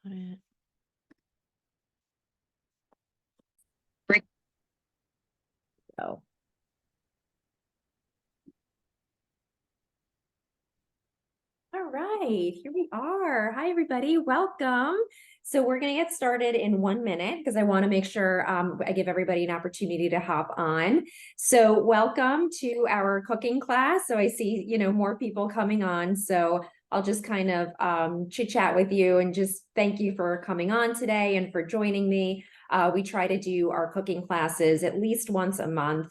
put it. So. All right, here we are. Hi, everybody. Welcome. So we're going to get started in 1 minute because I want to make sure I give everybody an opportunity to hop on. So welcome to our cooking class. So I see, more people coming on. So I'll just kind of chit chat with you and just thank you for coming on today and for joining me. We try to do our cooking classes at least once a month.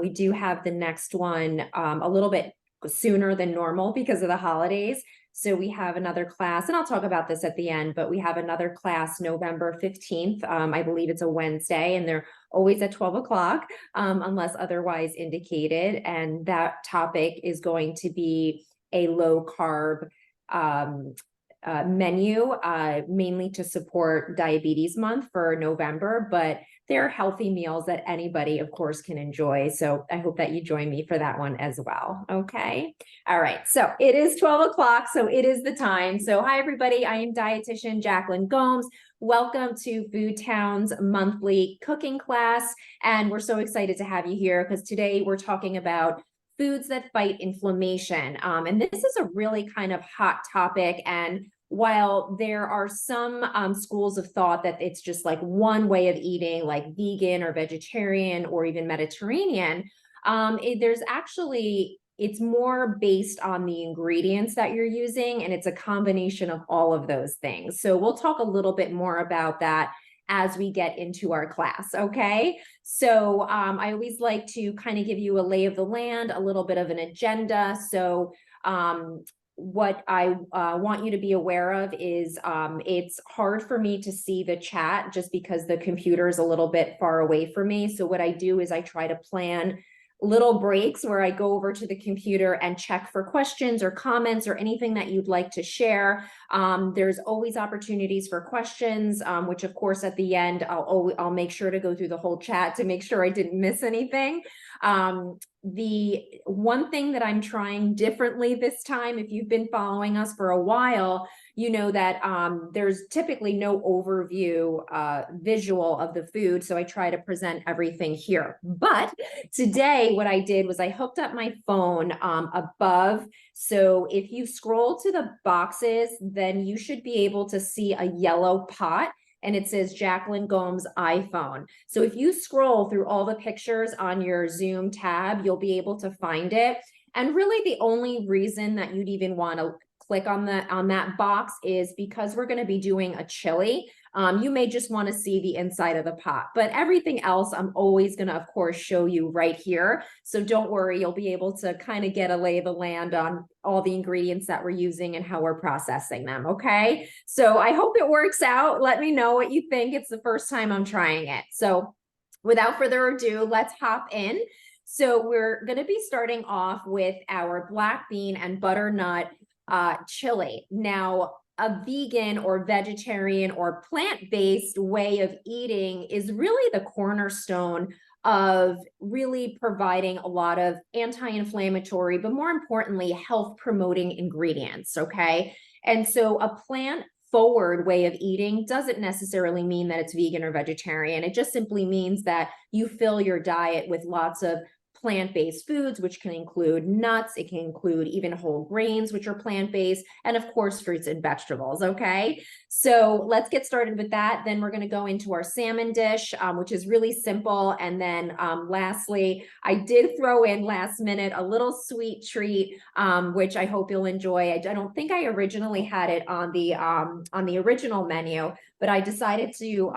We do have the next one a little bit sooner than normal because of the holidays. So we have another class, and I'll talk about this at the end, but we have another class November 15th. I believe it's a Wednesday, and they're always at 12 o'clock, unless otherwise indicated. And that topic is going to be a low carb menu, mainly to support Diabetes Month for November, but they're healthy meals that anybody, of course, can enjoy. So I hope that you join me for that one as well. Okay. All right. So it is 12 o'clock. So it is the time. So hi, everybody. I am Dietitian Jacqueline Gomes. Welcome to Foodtown's monthly cooking class. And we're so excited to have you here because today we're talking about foods that fight inflammation. And this is a really kind of hot topic. And while there are some schools of thought that it's just like one way of eating, like vegan or vegetarian or even Mediterranean, there's actually, it's more based on the ingredients that you're using, and it's a combination of all of those things. So we'll talk a little bit more about that as we get into our class, okay? So I always like to kind of give you a lay of the land, a little bit of an agenda. So what I want you to be aware of is it's hard for me to see the chat just because the computer is a little bit far away from me. So what I do is I try to plan little breaks where I go over to the computer and check for questions or comments or anything that you'd like to share. There's always opportunities for questions, which of course at the end, I'll make sure to go through the whole chat to make sure I didn't miss anything. The one thing that I'm trying differently this time, if you've been following us for a while, you know that there's typically no overview visual of the food. So I try to present everything here. But today, what I did was I hooked up my phone above. So if you scroll to the boxes, then you should be able to see a yellow pot. And it says Jacqueline Gomes iPhone. So if you scroll through all the pictures on your Zoom tab, you'll be able to find it. And really the only reason that you'd even want to click on that box is because we're going to be doing a chili. You may just want to see the inside of the pot, but everything else I'm always going to, of course, show you right here. So don't worry, you'll be able to kind of get a lay of the land on all the ingredients that we're using and how we're processing them. Okay. So I hope it works out. Let me know what you think. It's the first time I'm trying it. So without further ado, let's hop in. So we're going to be starting off with our black bean and butternut chili. Now, a vegan or vegetarian or plant-based way of eating is really the cornerstone of really providing a lot of anti-inflammatory, but more importantly, health-promoting ingredients, okay? And so a plant-forward way of eating doesn't necessarily mean that it's vegan or vegetarian. It just simply means that you fill your diet with lots of plant-based foods, which can include nuts, it can include even whole grains, which are plant-based, and of course, fruits and vegetables, okay? So let's get started with that. Then we're gonna go into our salmon dish, which is really simple. And then lastly, I did throw in last minute a little sweet treat, which I hope you'll enjoy. I don't think I originally had it on the original menu, but I decided to,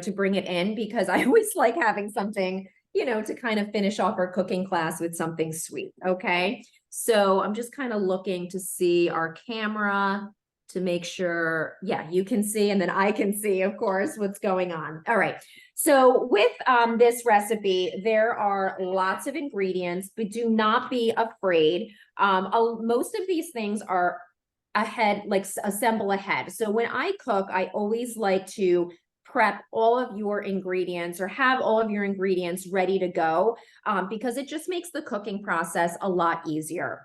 to bring it in because I always like having something to kind of finish off our cooking class with something sweet, okay? So I'm just kind of looking to see our camera to make sure, yeah, you can see, and then I can see, of course, what's going on. All right, so with this recipe, there are lots of ingredients, but do not be afraid. Most of these things are ahead, like assemble ahead. So when I cook, I always like to prep all of your ingredients or have all of your ingredients ready to go because it just makes the cooking process a lot easier.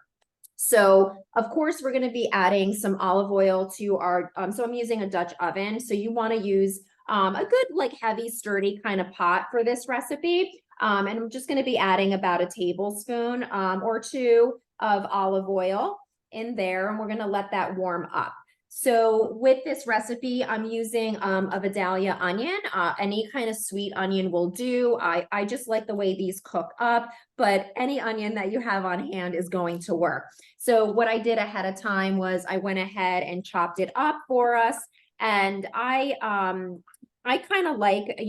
So of course, we're going to be adding some olive oil to our, so I'm using a Dutch oven. So you want to use a good, like heavy, sturdy kind of pot for this recipe. And I'm just going to be adding about a tablespoon or two of olive oil in there, and we're going to let that warm up. So with this recipe, I'm using a Vidalia onion. Any kind of sweet onion will do. I just like the way these cook up, but any onion that you have on hand is going to work. So what I did ahead of time was I went ahead and chopped it up for us. And I kind of like,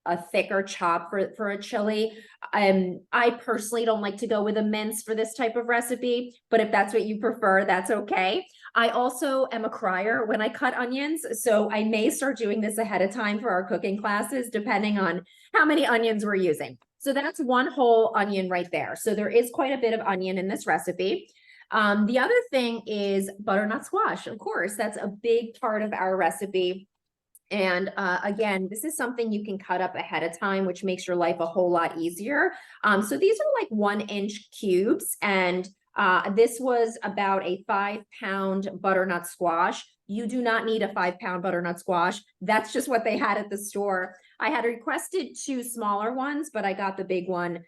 a thicker chop for a chili. I personally don't like to go with a mince for this type of recipe, but if that's what you prefer, that's okay. I also am a crier when I cut onions, so I may start doing this ahead of time for our cooking classes, depending on how many onions we're using. So that's one whole onion right there. So there is quite a bit of onion in this recipe. The other thing is butternut squash. Of course, that's a big part of our recipe. And again, this is something you can cut up ahead of time, which makes your life a whole lot easier. So these are like 1-inch cubes, and this was about a 5-pound butternut squash. You do not need a 5-pound butternut squash. That's just what they had at the store. I had requested 2 smaller ones, but I got the big one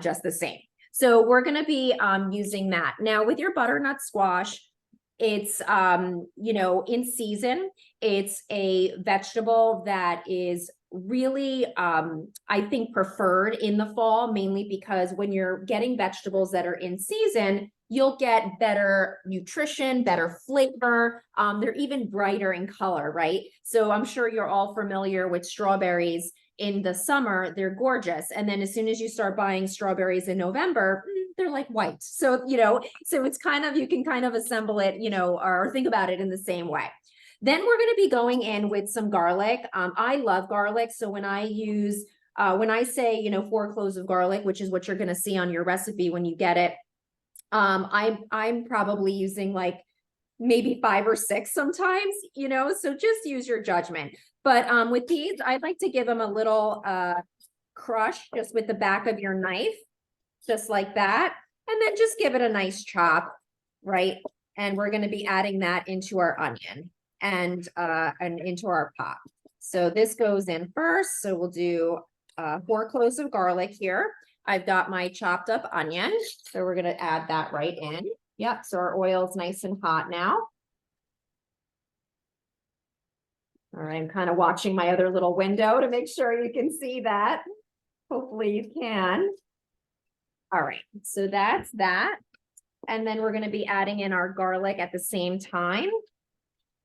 just the same. So we're going to be using that. Now with your butternut squash, it's, in season. It's a vegetable that is really, I think, preferred in the fall, mainly because when you're getting vegetables that are in season, you'll get better nutrition, better flavor. They're even brighter in color, right? So I'm sure you're all familiar with strawberries. In the summer, they're gorgeous. And then as soon as you start buying strawberries in November, they're like white. So, so it's kind of, you can kind of assemble it, or think about it in the same way. Then we're going to be going in with some garlic. I love garlic. So when I use, when I say, 4 cloves of garlic, which is what you're going to see on your recipe when you get it, I'm probably using like maybe 5 or 6 sometimes, so just use your judgment. But with these, I'd like to give them a little crush just with the back of your knife, just like that. And then just give it a nice chop, right? And we're going to be adding that into our onion and into our pot. So this goes in first. So we'll do 4 cloves of garlic here. I've got my chopped up onion. So we're going to add that right in. Yep. So our oil's nice and hot now. All right. I'm kind of watching my other little window to make sure you can see that. Hopefully you can. All right. So that's that. And then we're going to be adding in our garlic at the same time.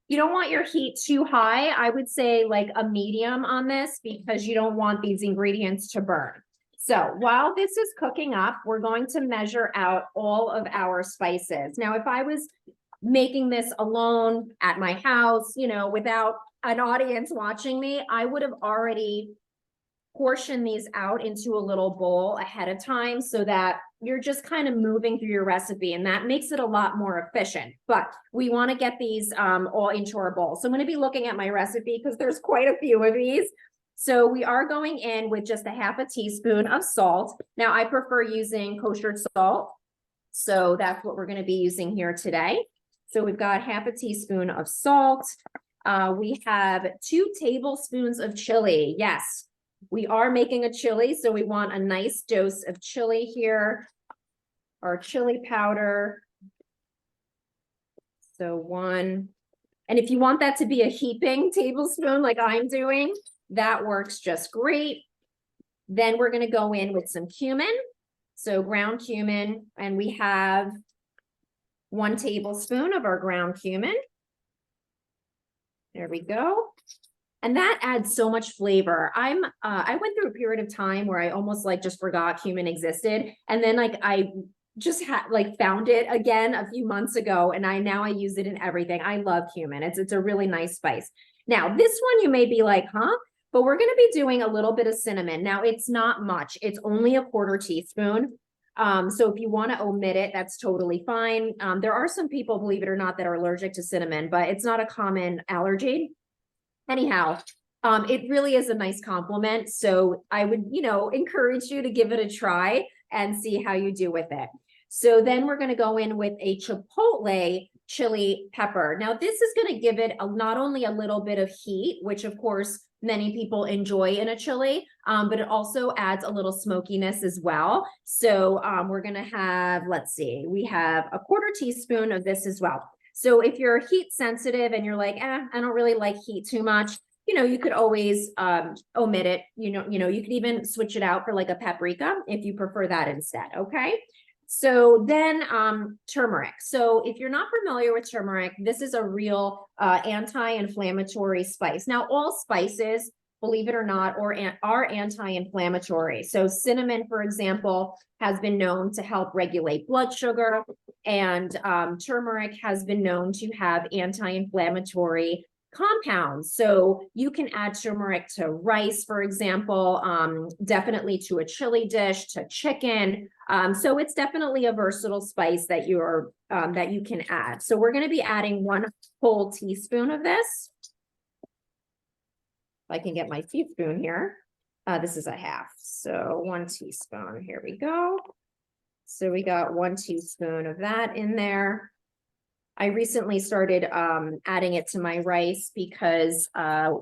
You don't want your heat too high. I would say like a medium on this because you don't want these ingredients to burn. So while this is cooking up, we're going to measure out all of our spices. Now, if I was making this alone at my house, without an audience watching me, I would have already portioned these out into a little bowl ahead of time so that you're just kind of moving through your recipe, and that makes it a lot more efficient. But we want to get these all into our bowl. So I'm going to be looking at my recipe because there's quite a few of these. So we are going in with just a half a teaspoon of salt. Now I prefer using kosher salt. So that's what we're going to be using here today. So we've got half a teaspoon of salt. We have 2 tablespoons of chili. Yes, we are making a chili, so we want a nice dose of chili here. Our chili powder. So 1. And if you want that to be a heaping tablespoon like I'm doing, that works just great. Then we're going to go in with some cumin. So ground cumin, and we have 1 tablespoon of our ground cumin. There we go. And that adds so much flavor. I went through a period of time where I almost like just forgot cumin existed. And then like I just found it again a few months ago, and now I use it in everything. I love cumin. It's a really nice spice. Now this one you may be like, huh? But we're going to be doing a little bit of cinnamon. Now it's not much. It's only a 1/4 teaspoon. So if you want to omit it, that's totally fine. There are some people, believe it or not, that are allergic to cinnamon, but it's not a common allergy. Anyhow, it really is a nice compliment. So I would, encourage you to give it a try and see how you do with it. So then we're going to go in with a chipotle chili pepper. Now this is going to give it not only a little bit of heat, which of course many people enjoy in a chili, but it also adds a little smokiness as well. So we're going to have, let's see, we have a 1/4 teaspoon of this as well. So if you're heat sensitive and you're like, I don't really like heat too much, you could always omit it. You could even switch it out for like a paprika if you prefer that instead. Okay. So then turmeric. So if you're not familiar with turmeric, this is a real anti-inflammatory spice. Now, all spices, believe it or not, are anti-inflammatory. So cinnamon, for example, has been known to help regulate blood sugar, and turmeric has been known to have anti-inflammatory compounds. So you can add turmeric to rice, for example, definitely to a chili dish, to chicken. So it's definitely a versatile spice that you can add. So we're going to be adding 1 whole teaspoon of this. If I can get my teaspoon here. This is a half. So 1 teaspoon. Here we go. So we got 1 teaspoon of that in there. I recently started adding it to my rice because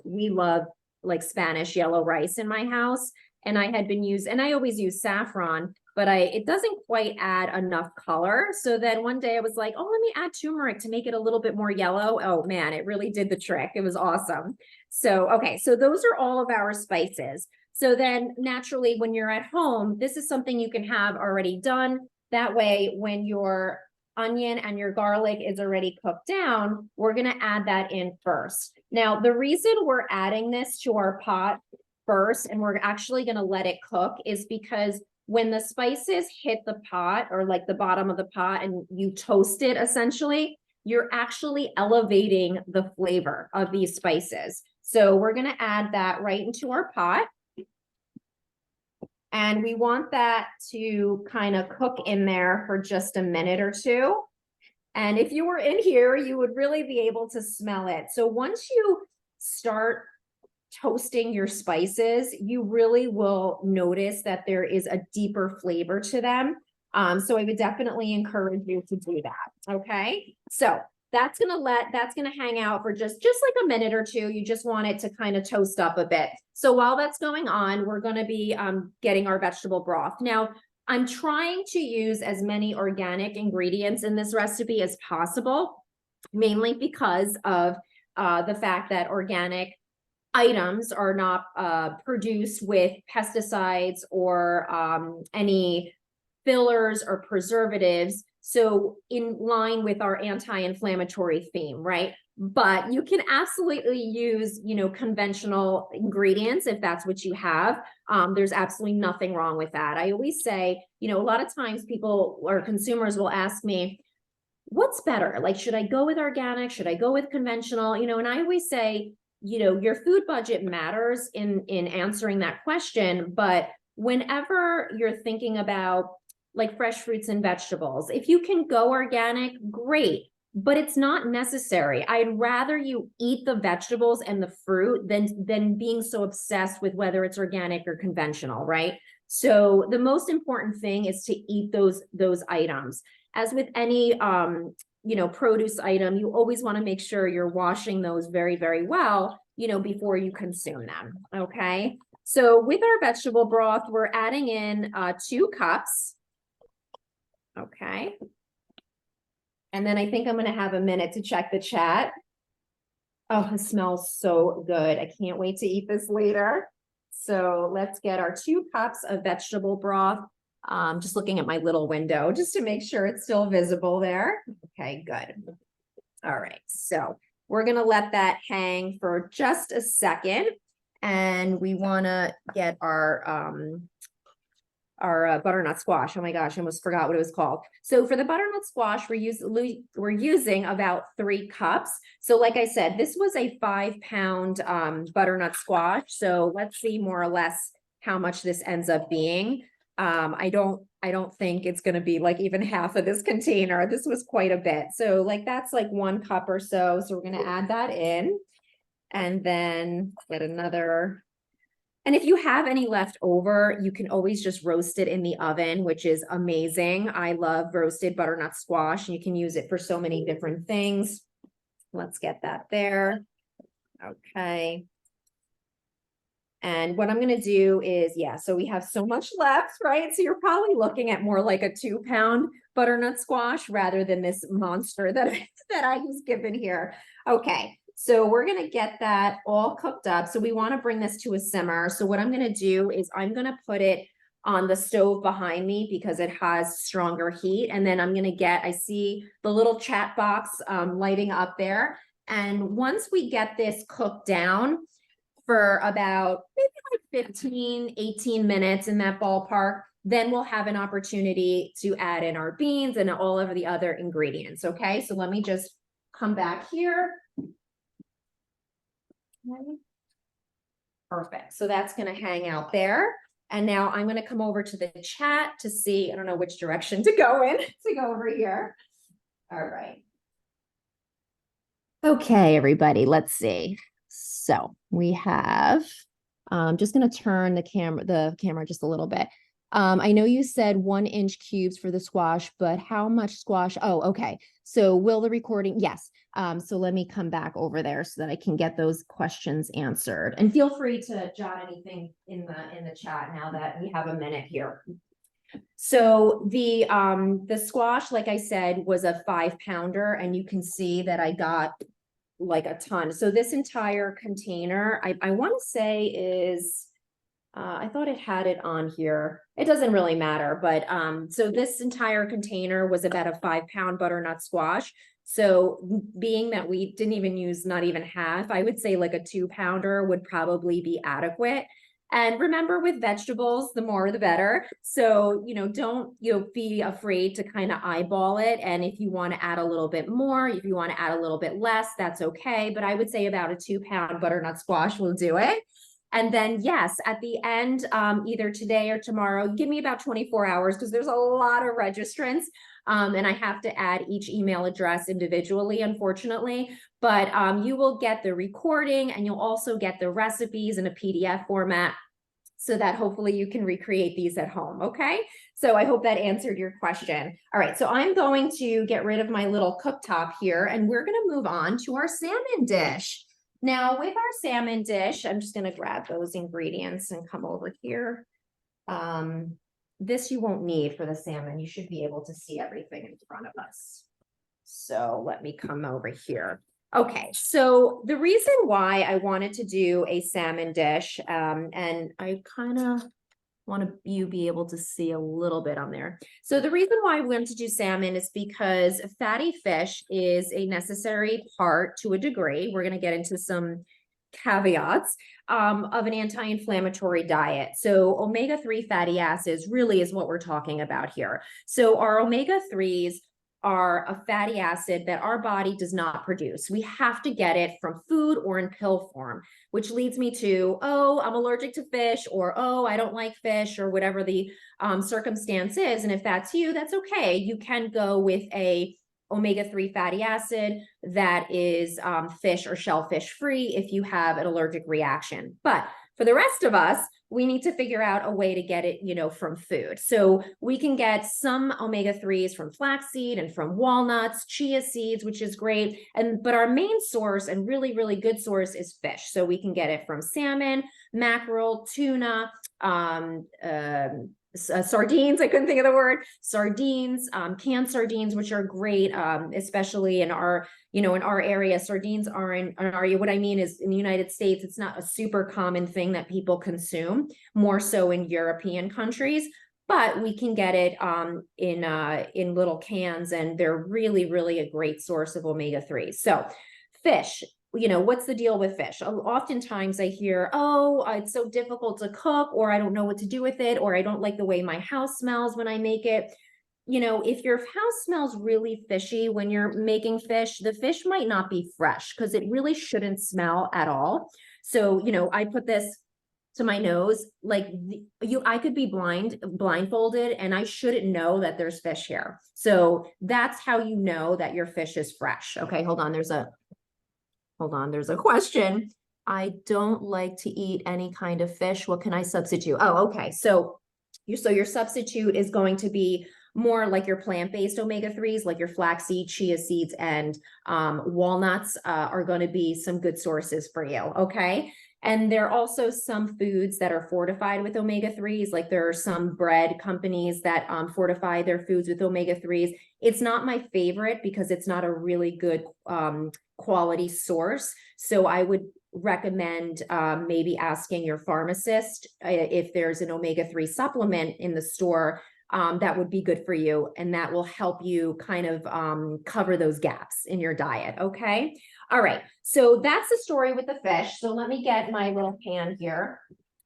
we love like Spanish yellow rice in my house. And I had been and I always use saffron, but it doesn't quite add enough color. So then one day I was like, oh, let me add turmeric to make it a little bit more yellow. Oh man, it really did the trick. It was awesome. So, okay, so those are all of our spices. So then naturally when you're at home, this is something you can have already done. That way, when your onion and your garlic is already cooked down, we're going to add that in first. Now, the reason we're adding this to our pot first, and we're actually going to let it cook, is because when the spices hit the pot or like the bottom of the pot and you toast it, essentially, you're actually elevating the flavor of these spices. So we're going to add that right into our pot. And we want that to kind of cook in there for just a minute or two. And if you were in here, you would really be able to smell it. So once you start toasting your spices, you really will notice that there is a deeper flavor to them. So I would definitely encourage you to do that. Okay. So that's gonna hang out for just like a minute or two. You just want it to kind of toast up a bit. So while that's going on, we're gonna be getting our vegetable broth. Now, I'm trying to use as many organic ingredients in this recipe as possible, mainly because of the fact that organic items are not produced with pesticides or any fillers or preservatives. So in line with our anti-inflammatory theme, right? But you can absolutely use, conventional ingredients if that's what you have. There's absolutely nothing wrong with that. I always say, a lot of times people or consumers will ask me, what's better? Like, should I go with organic? Should I go with conventional? And I always say, your food budget matters in answering that question. But whenever you're thinking about like fresh fruits and vegetables, if you can go organic, great, but it's not necessary. I'd rather you eat the vegetables and the fruit than being so obsessed with whether it's organic or conventional, right? So the most important thing is to eat those items. As with any produce item, you always want to make sure you're washing those very, very well, before you consume them. Okay. So with our vegetable broth, we're adding in 2 cups. Okay. And then I think I'm going to have a minute to check the chat. Oh, it smells so good. I can't wait to eat this later. So let's get our 2 cups of vegetable broth. Just looking at my little window just to make sure it's still visible there. Okay, good. All right. So we're going to let that hang for just a second. And we want to get our butternut squash. Oh my gosh, I almost forgot what it was called. So for the butternut squash, we're using about 3 cups. So like I said, this was a 5-pound butternut squash. So let's see more or less how much this ends up being. I don't think it's going to be like even half of this container. This was quite a bit. So like that's like 1 cup or so. So we're going to add that in and then get another And if you have any left over, you can always just roast it in the oven, which is amazing. I love roasted butternut squash. You can use it for so many different things. Let's get that there. Okay. And what I'm going to do is, yeah, so we have so much left, right? So you're probably looking at more like a 2-pound butternut squash rather than this monster that I was given here. Okay, so we're going to get that all cooked up. So we want to bring this to a simmer. So what I'm going to do is I'm going to put it on the stove behind me because it has stronger heat. And then I'm going to get, I see the little chat box lighting up there. And once we get this cooked down, for about maybe like 15, 18 minutes in that ballpark, then we'll have an opportunity to add in our beans and all of the other ingredients. Okay, so let me just come back here. Okay. Perfect. So that's going to hang out there. And now I'm going to come over to the chat to see, I don't know which direction to go in to go over here. All right. Okay, everybody, let's see. So we have, I'm just going to turn the camera just a little bit. I know you said 1-inch cubes for the squash, but how much squash? Oh, okay. So will the recording? Yes. So let me come back over there so that I can get those questions answered. And feel free to jot anything in the chat now that we have a minute here. So the squash, like I said, was a 5-pounder, and you can see that I got like a ton. So this entire container, I want to say is, I thought it had it on here. It doesn't really matter, but so this entire container was about a 5-pound butternut squash. So being that we didn't even use not even half, I would say like a 2-pounder would probably be adequate. And remember, with vegetables, the more the better. So, don't, be afraid to kind of eyeball it. And if you want to add a little bit more, if you want to add a little bit less, that's okay. But I would say about a 2-pound butternut squash will do it. And then, yes, at the end, either today or tomorrow, give me about 24 hours because there's a lot of registrants. And I have to add each email address individually, unfortunately. But you will get the recording, and you'll also get the recipes in a PDF format so that hopefully you can recreate these at home, okay? So I hope that answered your question. All right, so I'm going to get rid of my little cooktop here, and we're gonna move on to our salmon dish. Now, with our salmon dish, I'm just gonna grab those ingredients and come over here. This you won't need for the salmon. You should be able to see everything in front of us. So let me come over here. Okay, so the reason why I wanted to do a salmon dish, and I kind of want you be able to see a little bit on there. So the reason why I wanted to do salmon is because fatty fish is a necessary part to a degree. We're going to get into some caveats of an anti-inflammatory diet. So omega-3 fatty acids really is what we're talking about here. So our omega-3s are a fatty acid that our body does not produce. We have to get it from food or in pill form, which leads me to, oh, I'm allergic to fish, or, oh, I don't like fish, or whatever the circumstance is. And if that's you, that's okay. You can go with a omega-3 fatty acid that is fish or shellfish free if you have an allergic reaction. But for the rest of us, we need to figure out a way to get it, from food. So we can get some omega-3s from flaxseed and from walnuts, chia seeds, which is great. But our main source and really, really good source is fish. So we can get it from salmon, mackerel, tuna, sardines. I couldn't think of the word. Sardines, canned sardines, which are great, especially in our, in our area. Sardines are in our area. What I mean is, in the United States, it's not a super common thing that people consume, more so in European countries. But we can get it in little cans, and they're really, really a great source of omega-3. So fish. What's the deal with fish? Oftentimes I hear, oh, it's so difficult to cook, or I don't know what to do with it, or I don't like the way my house smells when I make it. If your house smells really fishy when you're making fish, the fish might not be fresh because it really shouldn't smell at all. So, I put this to my nose, like I could be blindfolded, and I shouldn't know that there's fish here. So that's how you know that your fish is fresh. Okay, hold on, there's a question. I don't like to eat any kind of fish. What can I substitute? Oh, okay. So your substitute is going to be more like your plant-based omega-3s, like your flaxseed, chia seeds, and walnuts are going to be some good sources for you. Okay. And there are also some foods that are fortified with omega-3s, like there are some bread companies that fortify their foods with omega-3s. It's not my favorite because it's not a really good quality source. So I would recommend maybe asking your pharmacist if there's an omega-3 supplement in the store that would be good for you, and that will help you kind of cover those gaps in your diet. Okay. All right. So that's the story with the fish. So let me get my little pan here.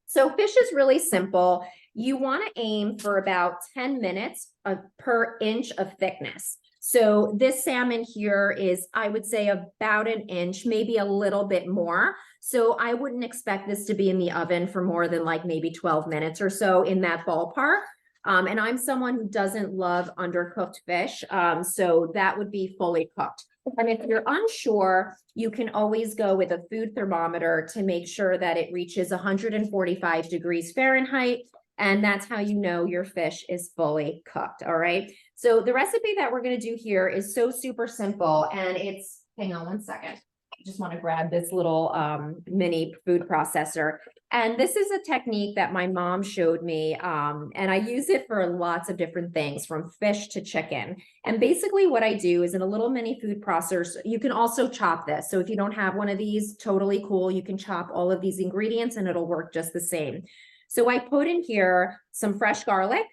So fish is really simple. You want to aim for about 10 minutes per inch of thickness. So this salmon here is, I would say, about an inch, maybe a little bit more. So I wouldn't expect this to be in the oven for more than like maybe 12 minutes or so, in that ballpark. And I'm someone who doesn't love undercooked fish. So that would be fully cooked. And if you're unsure, you can always go with a food thermometer to make sure that it reaches 145 degrees Fahrenheit. And that's how you know your fish is fully cooked. All right. So the recipe that we're going to do here is so super simple. And it's, hang on one second. I just want to grab this little mini food processor. And this is a technique that my mom showed me. And I use it for lots of different things, from fish to chicken. And basically what I do is, in a little mini food processor, you can also chop this. So if you don't have one of these, totally cool. You can chop all of these ingredients and it'll work just the same. So I put in here some fresh garlic,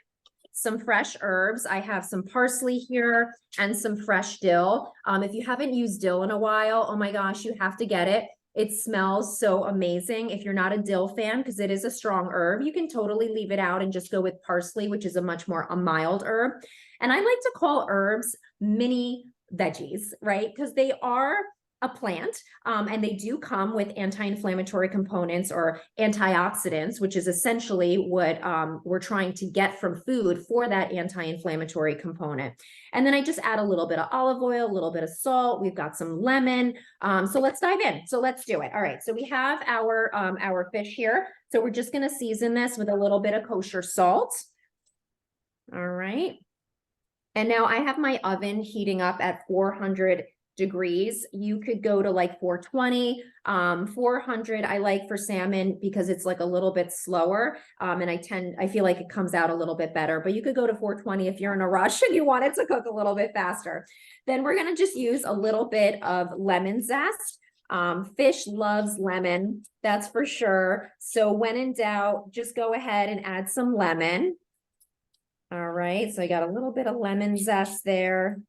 some fresh herbs. I have some parsley here and some fresh dill. If you haven't used dill in a while, oh my gosh, you have to get it. It smells so amazing. If you're not a dill fan, because it is a strong herb, you can totally leave it out and just go with parsley, which is a mild herb. And I like to call herbs mini veggies, right? Because they are a plant, and they do come with anti-inflammatory components or antioxidants, which is essentially what we're trying to get from food for that anti-inflammatory component. And then I just add a little bit of olive oil, a little bit of salt. We've got some lemon. So let's dive in. So let's do it. All right. So we have our fish here. So we're just going to season this with a little bit of kosher salt. All right. And now I have my oven heating up at 400 degrees. You could go to like 420, 400 I like for salmon because it's like a little bit slower. And I feel like it comes out a little bit better, but you could go to 420 if you're in a rush and you want it to cook a little bit faster. Then we're going to just use a little bit of lemon zest. Fish loves lemon, that's for sure. So when in doubt, just go ahead and add some lemon. All right. So I got a little bit of lemon zest there.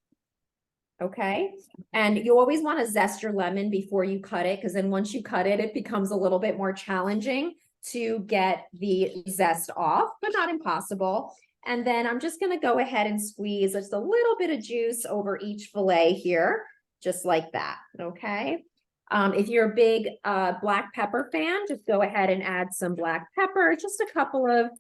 Okay. And you always want to zest your lemon before you cut it, because then once you cut it, it becomes a little bit more challenging to get the zest off, but not impossible. And then I'm just going to go ahead and squeeze just a little bit of juice over each fillet here, just like that. Okay. If you're a big black pepper fan, just go ahead and add some black pepper, just a couple of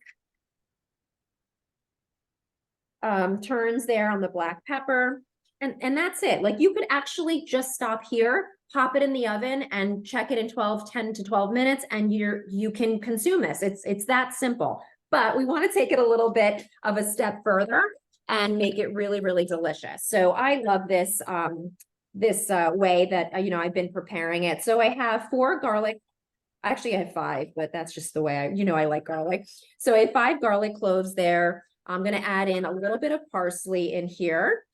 turns there on the black pepper. And that's it. Like, you could actually just stop here, pop it in the oven and check it in 10 to 12 minutes, and you can consume this. It's that simple. But we want to take it a little bit of a step further and make it really, really delicious. So I love this way that I've been preparing it. So I have 4 garlic. Actually, I have 5, but that's just the way I like garlic. So I have 5 garlic cloves there. I'm going to add in a little bit of parsley in here.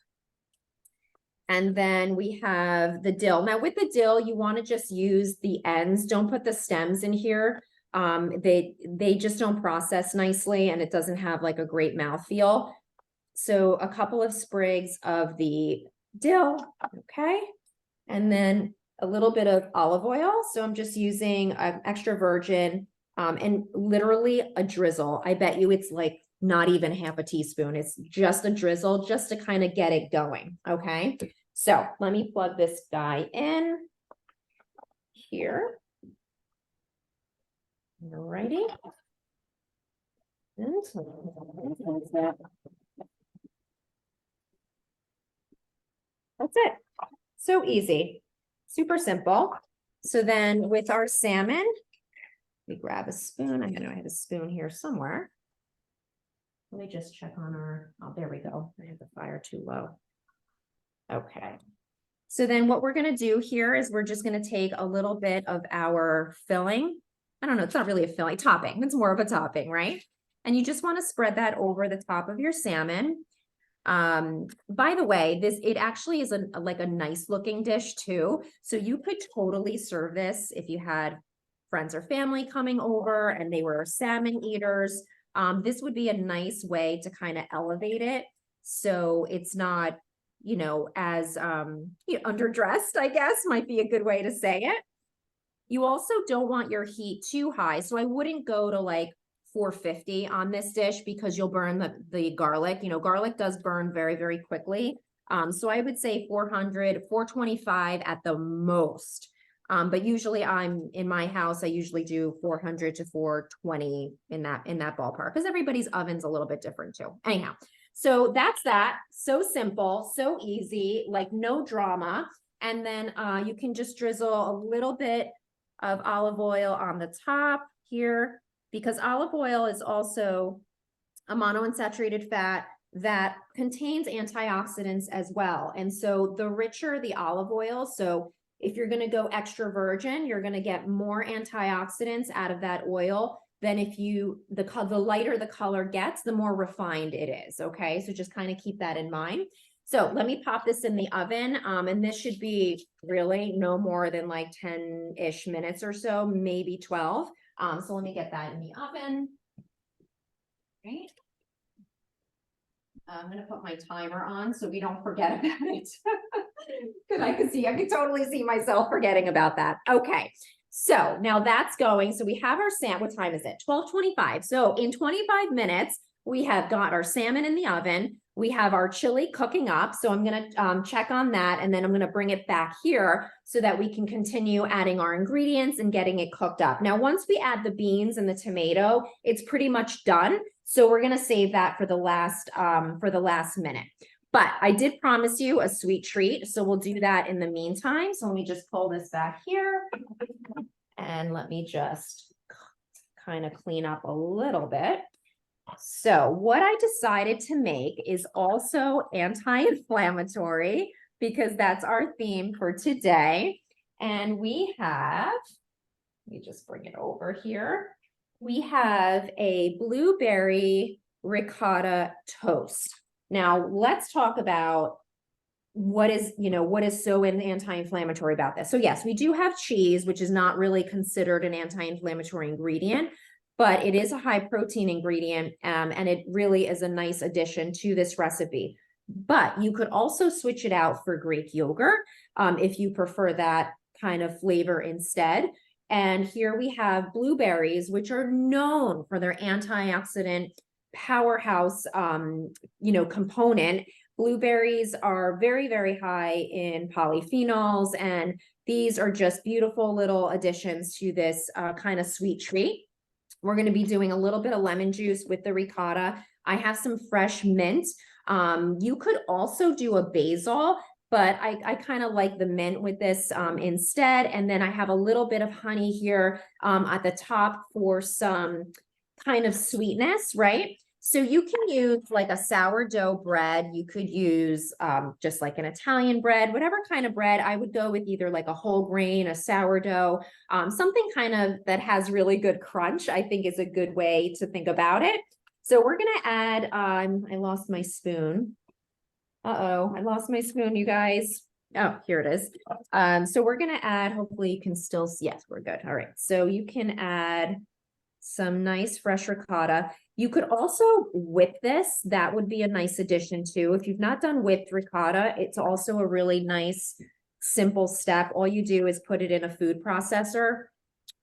And then we have the dill. Now with the dill, you want to just use the ends. Don't put the stems in here. They just don't process nicely, and it doesn't have like a great mouthfeel. So a couple of sprigs of the dill. Okay. And then a little bit of olive oil. So I'm just using extra virgin, and literally a drizzle. I bet you it's like not even half a teaspoon. It's just a drizzle, just to kind of get it going. Okay. So let me plug this guy in here. All righty. That's it. So easy, super simple. So then with our salmon, we grab a spoon. I know I have a spoon here somewhere. Let me just check on our, oh, there we go. I have the fire too low. Okay. So then what we're going to do here is we're just going to take a little bit of our filling. I don't know, it's not really a filling, topping. It's more of a topping, right? And you just want to spread that over the top of your salmon. By the way, it actually is like a nice looking dish too. So you could totally serve this if you had friends or family coming over and they were salmon eaters. This would be a nice way to kind of elevate it. So it's not, you know, as underdressed, I guess might be a good way to say it. You also don't want your heat too high. So I wouldn't go to like 450 on this dish because you'll burn the garlic. You know, garlic does burn very, very quickly. So I would say 400, 425 at the most. But usually I'm in my house, I usually do 400 to 420 in that ballpark because everybody's oven's a little bit different too. Anyhow, so that's that. So simple, so easy, like no drama. And then you can just drizzle a little bit of olive oil on the top here, because olive oil is also a monounsaturated fat that contains antioxidants as well. And so the richer the olive oil, so if you're going to go extra virgin, you're going to get more antioxidants out of that oil than if the lighter the color gets, the more refined it is. Okay, so just kind of keep that in mind. So let me pop this in the oven, and this should be really no more than like 10-ish minutes or so, maybe 12. So let me get that in the oven. Right. I'm going to put my timer on so we don't forget about it. Because I can totally see myself forgetting about that. Okay. So now that's going. So we have our salmon. What time is it? 12:25. So in 25 minutes, we have got our salmon in the oven. We have our chili cooking up. So I'm going to check on that. And then I'm going to bring it back here so that we can continue adding our ingredients and getting it cooked up. Now, once we add the beans and the tomato, it's pretty much done. So we're going to save that for the last minute. But I did promise you a sweet treat. So we'll do that in the meantime. So let me just pull this back here. And let me just kind of clean up a little bit. So what I decided to make is also anti-inflammatory because that's our theme for today. And we have, let me just bring it over here. We have a blueberry ricotta toast. Now let's talk about what is so anti-inflammatory about this. So yes, we do have cheese, which is not really considered an anti-inflammatory ingredient, but it is a high protein ingredient, and it really is a nice addition to this recipe. But you could also switch it out for Greek yogurt if you prefer that kind of flavor instead. And here we have blueberries, which are known for their antioxidant powerhouse, component. Blueberries are very, very high in polyphenols, and these are just beautiful little additions to this kind of sweet treat. We're going to be doing a little bit of lemon juice with the ricotta. I have some fresh mint. You could also do a basil, but I kind of like the mint with this instead. And then I have a little bit of honey here at the top for some kind of sweetness, right? So you can use like a sourdough bread. You could use just like an Italian bread, whatever kind of bread. I would go with either like a whole grain, a sourdough, something kind of that has really good crunch, I think is a good way to think about it. So we're going to add, I lost my spoon. Uh-oh, I lost my spoon, you guys. Oh, here it is. So we're going to add, hopefully you can still see, yes, we're good. All right. So you can add some nice fresh ricotta. You could also whip this. That would be a nice addition too. If you've not done whipped ricotta, it's also a really nice, simple step. All you do is put it in a food processor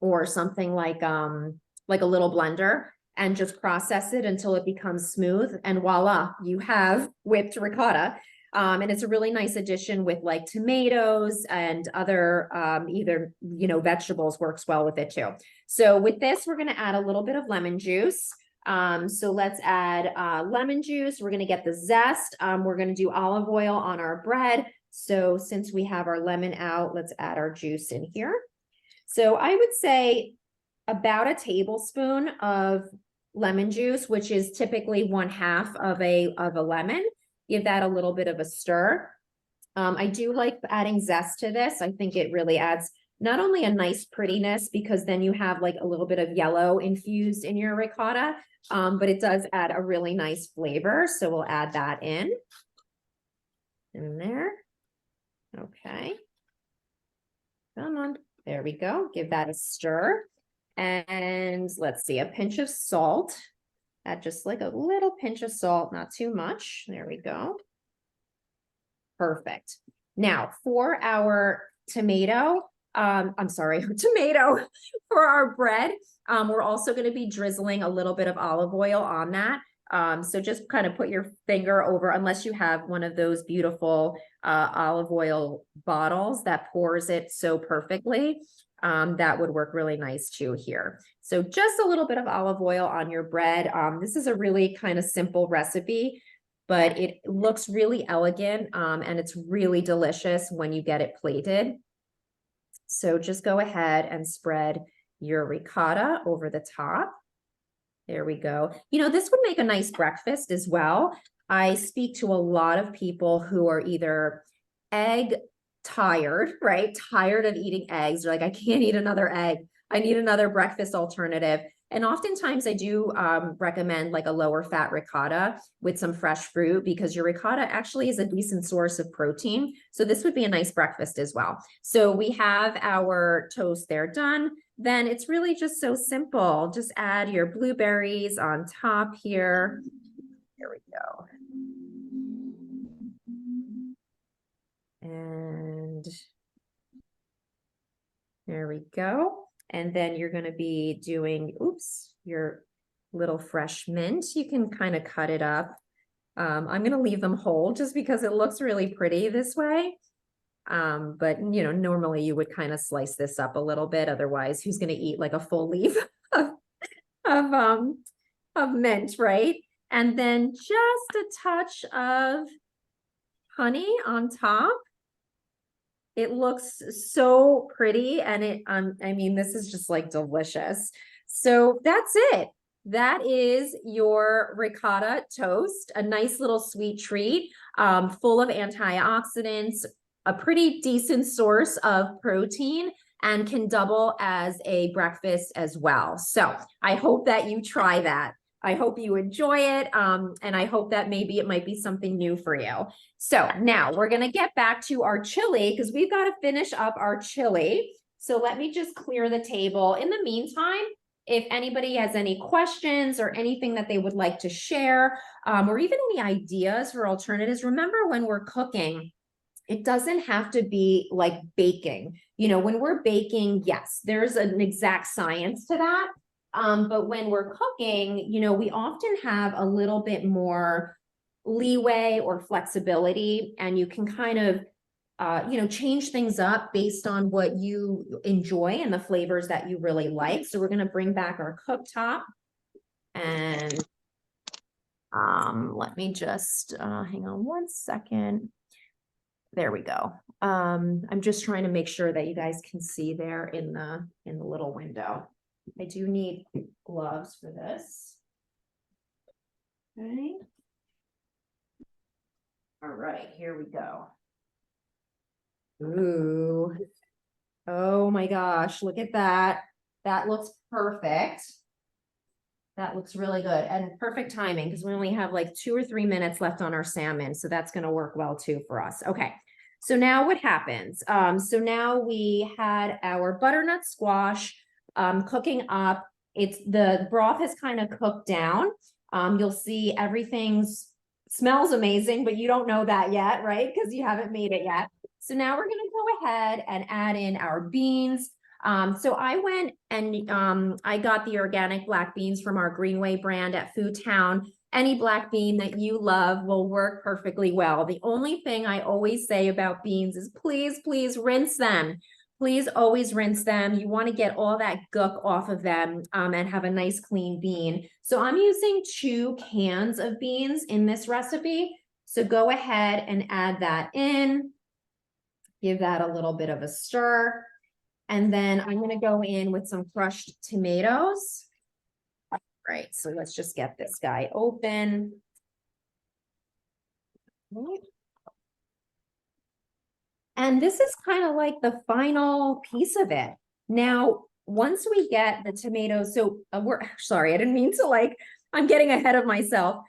or something like a little blender and just process it until it becomes smooth. And voila, you have whipped ricotta. And it's a really nice addition with like tomatoes and other either, vegetables works well with it too. So with this, we're going to add a little bit of lemon juice. So let's add lemon juice. We're going to get the zest. We're going to do olive oil on our bread. So since we have our lemon out, let's add our juice in here. So I would say about a tablespoon of lemon juice, which is typically 1/2 of a lemon. Give that a little bit of a stir. I do like adding zest to this. I think it really adds not only a nice prettiness, because then you have like a little bit of yellow infused in your ricotta, but it does add a really nice flavor. So we'll add that in there. Okay. Come on. There we go. Give that a stir. And let's see, a pinch of salt. Add just like a little pinch of salt, not too much. There we go. Perfect. Now for our tomato for our bread, we're also going to be drizzling a little bit of olive oil on that. So just kind of put your finger over, unless you have one of those beautiful olive oil bottles that pours it so perfectly. That would work really nice too here. So just a little bit of olive oil on your bread. This is a really kind of simple recipe, but it looks really elegant, and it's really delicious when you get it plated. So just go ahead and spread your ricotta over the top. There we go. You know, this would make a nice breakfast as well. I speak to a lot of people who are either egg tired, right? Tired of eating eggs. They're like, I can't eat another egg. I need another breakfast alternative. And oftentimes I do recommend like a lower fat ricotta with some fresh fruit, because your ricotta actually is a decent source of protein. So this would be a nice breakfast as well. So we have our toast there done. Then it's really just so simple. Just add your blueberries on top here. There we go. And there we go. And then you're going to be doing, your little fresh mint. You can kind of cut it up. I'm going to leave them whole just because it looks really pretty this way. But you know, normally you would kind of slice this up a little bit. Otherwise, who's going to eat like a full leaf of mint, right? And then just a touch of honey on top. It looks so pretty, and I mean, this is just like delicious. So that's it. That is your ricotta toast, a nice little sweet treat, full of antioxidants, a pretty decent source of protein, and can double as a breakfast as well. So I hope that you try that. I hope you enjoy it. And I hope that maybe it might be something new for you. So now we're going to get back to our chili, because we've got to finish up our chili. So let me just clear the table. In the meantime, if anybody has any questions or anything that they would like to share, or even any ideas for alternatives, remember when we're cooking, it doesn't have to be like baking. You know, when we're baking, yes, there's an exact science to that. But when we're cooking, you know, we often have a little bit more leeway or flexibility, and you can kind of, you know, change things up based on what you enjoy and the flavors that you really like. So we're going to bring back our cooktop, and let me just hang on one second. There we go. I'm just trying to make sure that you guys can see there in the little window. I do need gloves for this. Okay. All right, here we go. Ooh. Oh my gosh, look at that. That looks perfect. That looks really good, and perfect timing, because we only have like 2 or 3 minutes left on our salmon. So that's going to work well too for us. Okay. So now what happens? So now we had our butternut squash cooking up. The broth has kind of cooked down. You'll see everything smells amazing, but you don't know that yet, right? Because you haven't made it yet. So now we're going to go ahead and add in our beans. So I went and I got the organic black beans from our Greenway brand at Foodtown. Any black bean that you love will work perfectly well. The only thing I always say about beans is please, please rinse them. Please always rinse them. You want to get all that gook off of them and have a nice clean bean. So I'm using 2 cans of beans in this recipe. So go ahead and add that in. Give that a little bit of a stir. And then I'm gonna go in with some crushed tomatoes. Right, so let's just get this guy open. And this is kind of like the final piece of it. Now, once we get the tomatoes, so we're sorry, I didn't mean to I'm getting ahead of myself.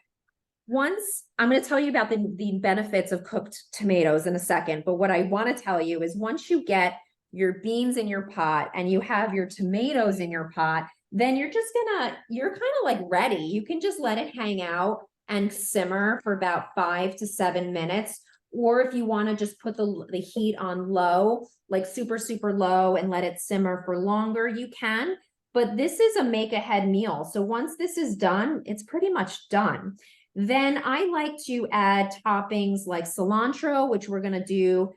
Once I'm going to tell you about the benefits of cooked tomatoes in a second, but what I want to tell you is once you get your beans in your pot and you have your tomatoes in your pot, then you're kind of like ready. You can just let it hang out and simmer for about 5 to 7 minutes. Or if you want to just put the heat on low, like super, super low, and let it simmer for longer, you can. But this is a make ahead meal. So once this is done, it's pretty much done. Then I like to add toppings like cilantro, which we're going to do.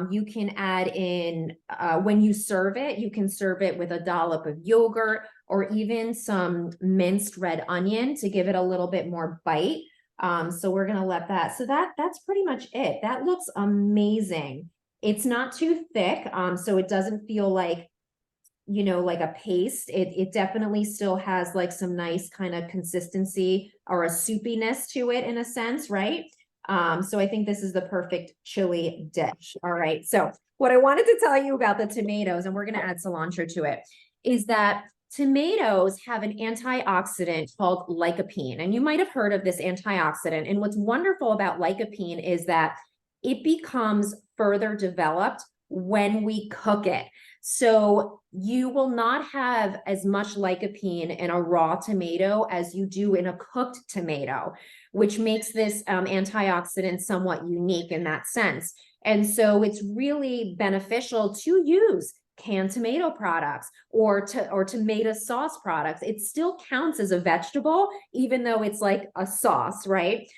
You can add in, when you serve it, you can serve it with a dollop of yogurt or even some minced red onion to give it a little bit more bite. So we're going to let that. So that's pretty much it. That looks amazing. It's not too thick, so it doesn't feel like like a paste. It definitely still has like some nice kind of consistency or a soupiness to it in a sense, right? So I think this is the perfect chili dish. All right. So what I wanted to tell you about the tomatoes, and we're going to add cilantro to it, is that tomatoes have an antioxidant called lycopene. And you might have heard of this antioxidant. And what's wonderful about lycopene is that it becomes further developed when we cook it. So you will not have as much lycopene in a raw tomato as you do in a cooked tomato, which makes this antioxidant somewhat unique in that sense. And so it's really beneficial to use canned tomato products or tomato sauce products. It still counts as a vegetable, even though it's like a sauce, right?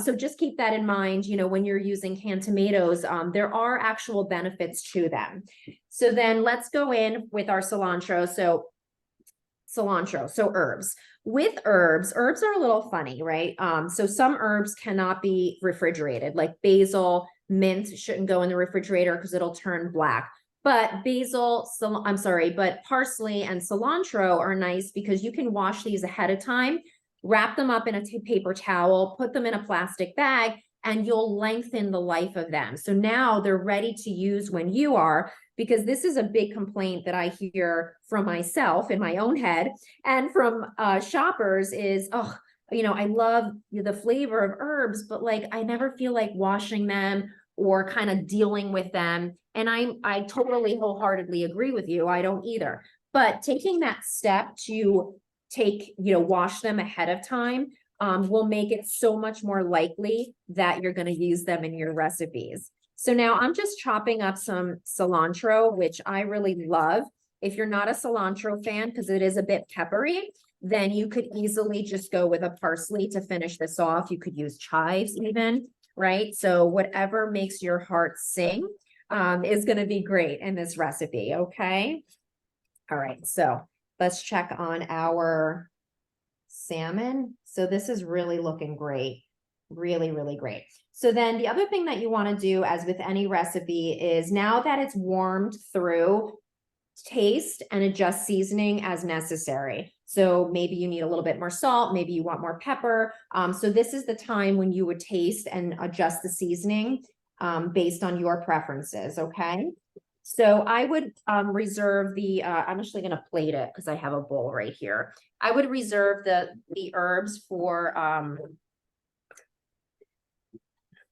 So just keep that in mind, when you're using canned tomatoes, there are actual benefits to them. So then let's go in with our cilantro. So herbs. With herbs are a little funny, right? So some herbs cannot be refrigerated, like basil, mint shouldn't go in the refrigerator because it'll turn black. But but parsley and cilantro are nice because you can wash these ahead of time, wrap them up in a paper towel, put them in a plastic bag, and you'll lengthen the life of them. So now they're ready to use when you are, because this is a big complaint that I hear from myself in my own head and from shoppers is, I love the flavor of herbs, but I never feel like washing them or kind of dealing with them. And I totally wholeheartedly agree with you. I don't either. But taking that step to wash them ahead of time will make it so much more likely that you're going to use them in your recipes. So now I'm just chopping up some cilantro, which I really love. If you're not a cilantro fan, because it is a bit peppery, then you could easily just go with a parsley to finish this off. You could use chives even, right? So whatever makes your heart sing is going to be great in this recipe, okay? All right, so let's check on our salmon. So this is really looking great. Really, really great. So then the other thing that you want to do, as with any recipe, is now that it's warmed through, taste and adjust seasoning as necessary. So maybe you need a little bit more salt, maybe you want more pepper. So this is the time when you would taste and adjust the seasoning based on your preferences, okay? So I would reserve I'm actually going to plate it because I have a bowl right here. I would reserve the herbs for,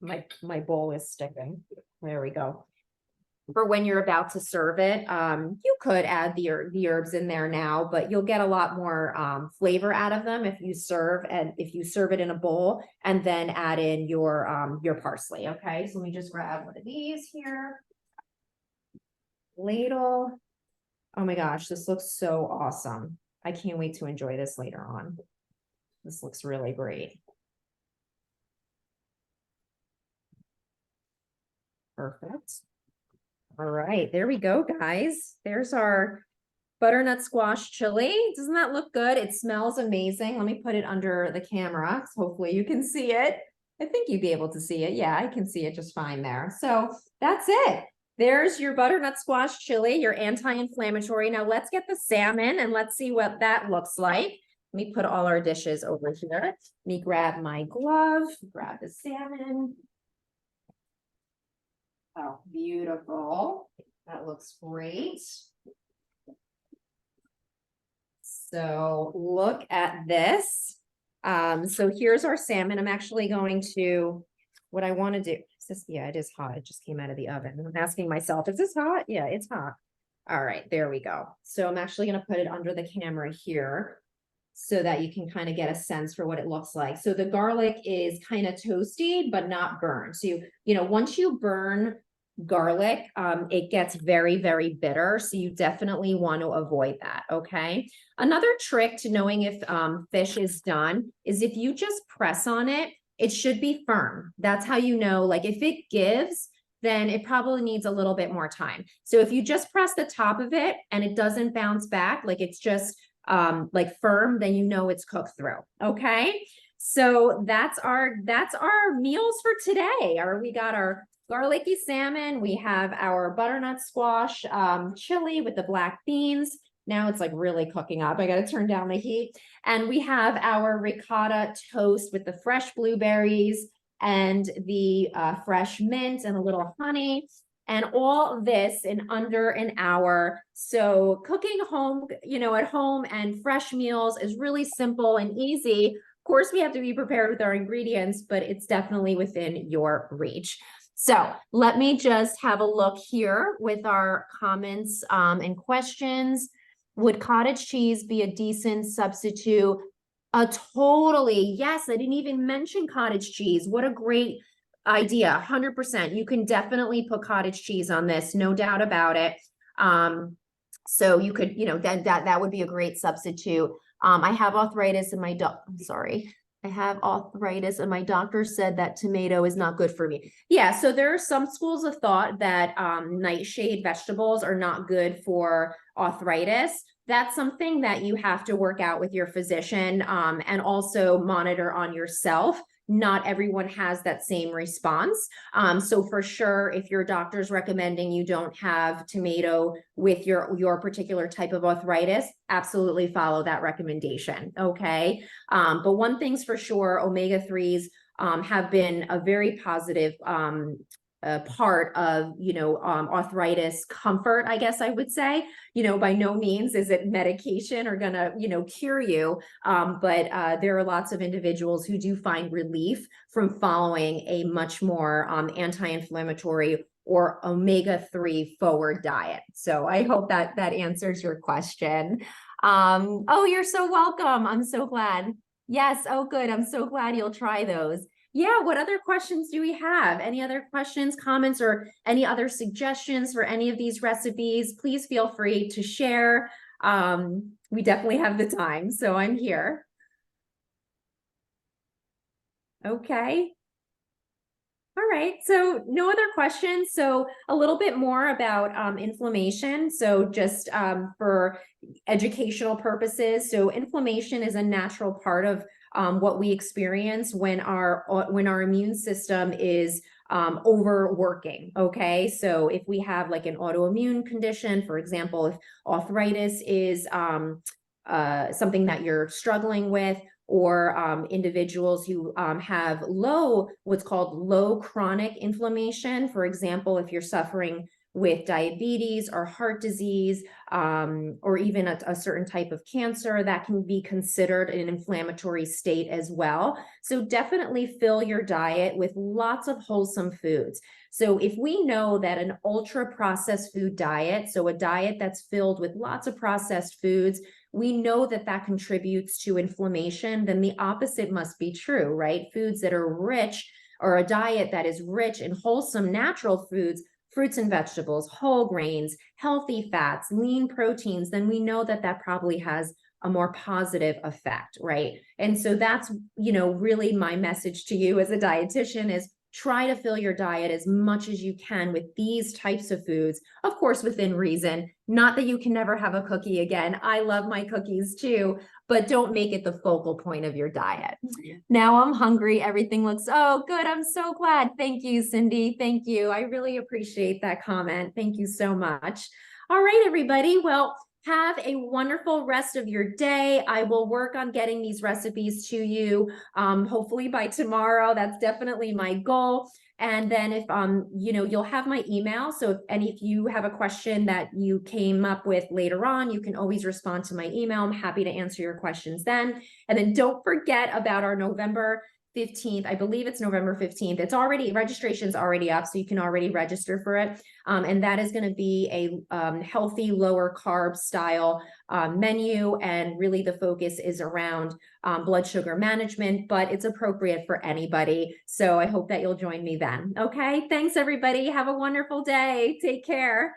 my bowl is sticking. There we go. For when you're about to serve it, you could add the herbs in there now, but you'll get a lot more flavor out of them if you serve it in a bowl and then add in your parsley. Okay, so let me just grab one of these here. Ladle. Oh my gosh, this looks so awesome. I can't wait to enjoy this later on. This looks really great. Perfect. All right, there we go, guys. There's our butternut squash chili. Doesn't that look good? It smells amazing. Let me put it under the camera, so hopefully you can see it. I think you'd be able to see it. Yeah, I can see it just fine there. So that's it. There's your butternut squash chili, your anti-inflammatory. Now let's get the salmon and let's see what that looks like. Let me put all our dishes over here. Let me grab my glove, grab the salmon. Oh, beautiful. That looks great. So look at this. So here's our salmon. I'm actually going to, what I want to do, is this, yeah, it is hot. It just came out of the oven. I'm asking myself, is this hot? Yeah, it's hot. All right, there we go. So I'm actually going to put it under the camera here so that you can kind of get a sense for what it looks like. So the garlic is kind of toasty, but not burned. So, once you burn garlic, it gets very, very bitter. So you definitely want to avoid that. Okay. Another trick to knowing if fish is done is if you just press on it, it should be firm. That's how you know, like if it gives, then it probably needs a little bit more time. So if you just press the top of it and it doesn't bounce back, like it's just like firm, then you know it's cooked through. Okay. So that's our meals for today. We got our garlicky salmon. We have our butternut squash chili with the black beans. Now it's like really cooking up. I got to turn down the heat. And we have our ricotta toast with the fresh blueberries and the fresh mint and a little honey. And all this in under an hour. So cooking home, at home and fresh meals is really simple and easy. Of course, we have to be prepared with our ingredients, but it's definitely within your reach. So let me just have a look here with our comments and questions. Would cottage cheese be a decent substitute? Totally. Yes, I didn't even mention cottage cheese. What a great idea. 100%. You can definitely put cottage cheese on this, no doubt about it. So you could, that would be a great substitute. I have arthritis in my I have arthritis and my doctor said that tomato is not good for me. Yeah, so there are some schools of thought that nightshade vegetables are not good for arthritis. That's something that you have to work out with your physician and also monitor on yourself. Not everyone has that same response. So for sure, if your doctor's recommending you don't have tomato with your particular type of arthritis, absolutely follow that recommendation, okay? But one thing's for sure, omega-3s have been a very positive part of, arthritis comfort, I guess I would say. By no means is it medication or gonna, cure you. But there are lots of individuals who do find relief from following a much more anti-inflammatory or omega-3 forward diet. So I hope that answers your question. Oh, you're so welcome. I'm so glad. Yes. Oh, good. I'm so glad you'll try those. Yeah, what other questions do we have? Any other questions, comments, or any other suggestions for any of these recipes? Please feel free to share. We definitely have the time, so I'm here. Okay. All right, so no other questions. So a little bit more about inflammation. So just for educational purposes. So inflammation is a natural part of what we experience when our immune system is overworking. Okay, so if we have like an autoimmune condition, for example, if arthritis is something that you're struggling with, or individuals who have what's called low chronic inflammation. For example, if you're suffering with diabetes or heart disease, or even a certain type of cancer, that can be considered an inflammatory state as well. So definitely fill your diet with lots of wholesome foods. So if we know that an ultra processed food diet, so a diet that's filled with lots of processed foods, we know that that contributes to inflammation, then the opposite must be true, right? Foods that are rich, or a diet that is rich in wholesome natural foods, fruits and vegetables, whole grains, healthy fats, lean proteins, then we know that that probably has a more positive effect, right? And so that's, really my message to you as a dietitian is try to fill your diet as much as you can with these types of foods, of course, within reason. Not that you can never have a cookie again. I love my cookies too, but don't make it the focal point of your diet. Now I'm hungry. Everything looks, oh, good. I'm so glad. Thank you, Cindy. Thank you. I really appreciate that comment. Thank you so much. All right, everybody. Well, have a wonderful rest of your day. I will work on getting these recipes to you, hopefully by tomorrow. That's definitely my goal. And then if, you'll have my email. So if you have a question that you came up with later on, you can always respond to my email. I'm happy to answer your questions then. And then don't forget about our November 15th. I believe it's November 15th. Registration's already up, so you can already register for it. And that is going to be a healthy, lower carb style menu. And really the focus is around blood sugar management, but it's appropriate for anybody. So I hope that you'll join me then. Okay. Thanks, everybody. Have a wonderful day. Take care.